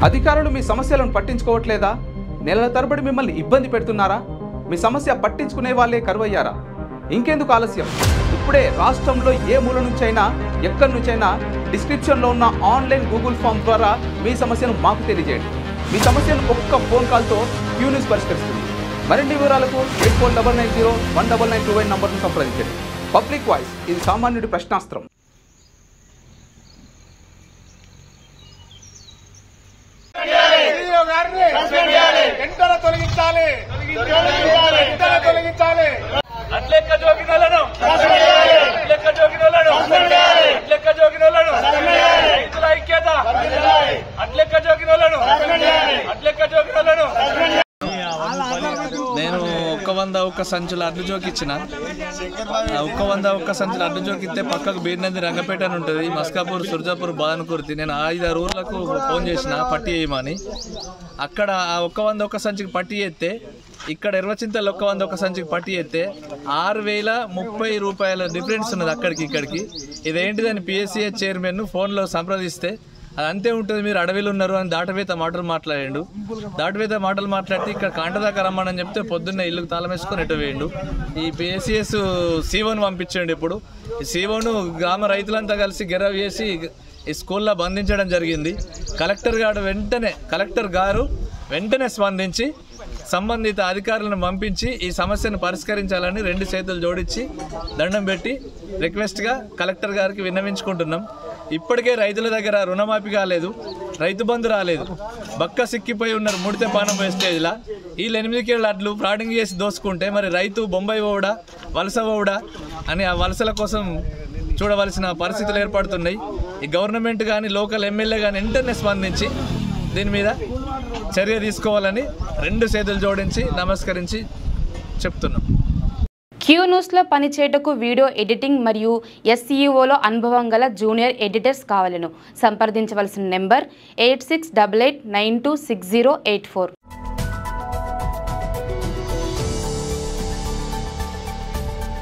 అధికారులు మీ సమస్యలను పట్టించుకోవట్లేదా? నెలల తరబడి మిమ్మల్ని ఇబ్బంది పెడుతున్నారా? మీ సమస్య పట్టించుకునే వాళ్ళే కరువయ్యారా? ఇంకెందుకు ఆలస్యం? ఇప్పుడే రాష్ట్రంలో ఏ మూల నుంచైనా ఎక్కడి నుంచైనా డిస్క్రిప్షన్లో ఉన్న ఆన్లైన్ గూగుల్ ఫామ్ ద్వారా మీ సమస్యను మాకు తెలియజేయండి. మీ సమస్యను ఒక్క ఫోన్ కాల్తో క్యూ న్యూస్ పరిష్కరిస్తుంది. మరిన్ని వివరాలకు 8490199929 నంబర్ను సంప్రదించండి. పబ్లిక్ వాయిస్, ఇది సామాన్యుడి ప్రశ్నాస్త్రం. నేను 100 సంచుల అడ్డు జోకిచ్చిన 100 సంచుల అడ్డు జోకిస్తే పక్కకు బీర్నంది రంగపేట అని ఉంటుంది, మస్కాపూర్, సుర్జాపూర్, బాదనకుర్తి. నేను 5-6 ఊర్లకు ఫోన్ చేసిన పట్టి వేయమని. అక్కడ ఆ 100 సంచికి పట్టి వేస్తే, ఇక్కడ ఎర్వచింతలు 100 సంచికి పట్టి వేస్తే 6030 రూపాయల డిఫరెన్స్ ఉన్నది అక్కడికి ఇక్కడికి. ఇదేంటిదని పిఎస్సిఏ చైర్మన్ ఫోన్లో సంప్రదిస్తే అది అంతే ఉంటుంది, మీరు అడవిలో ఉన్నారు అని దాటవేత మాటలు మాట్లాడాడు. దాటవేత మాటలు మాట్లాడితే ఇక్కడ కాంట దాకా రమ్మని చెప్తే పొద్దున్నే ఇల్లుకు తాళం వేసుకొని ఎటు వేయండు. ఈ పిఎస్సిఎస్ సీఓను పంపించండి. ఇప్పుడు ఈ సీఓను గ్రామ రైతులంతా కలిసి గెరవ్ చేసి ఈ స్కూల్లో బంధించడం జరిగింది. కలెక్టర్ గారు వెంటనే స్పందించి సంబంధిత అధికారులను పంపించి ఈ సమస్యను పరిష్కరించాలని 2 చేతులు జోడించి దండం పెట్టి రిక్వెస్ట్గా కలెక్టర్ గారికి విన్నవించుకుంటున్నాం. ఇప్పటికే రైతుల దగ్గర రుణమాఫీ కాలేదు, రైతు బంధు రాలేదు, బక్క సిక్కిపోయి ఉన్నారు ముడితే పానం వేస్టేజ్లా. వీళ్ళు 8 కేళ్ళ అడ్లు ఫ్రాడింగ్ చేసి దోసుకుంటే మరి రైతు బొంబాయి పోవుడా, వలస పోవుడా అని ఆ వలసల కోసం చూడవలసిన పరిస్థితులు ఏర్పడుతున్నాయి. ఈ గవర్నమెంట్ కానీ లోకల్ ఎమ్మెల్యే కానీ వెంటనే స్పందించి దీని మీద చర్య తీసుకోవాలని 2 చేతులు జోడించి నమస్కరించి చెప్తున్నాం. క్యూ న్యూస్లో పనిచేయటకు వీడియో ఎడిటింగ్ మరియు SEOలో అనుభవం గల జూనియర్ ఎడిటర్స్ కావాలను సంప్రదించవలసిన నెంబర్ 8688926084.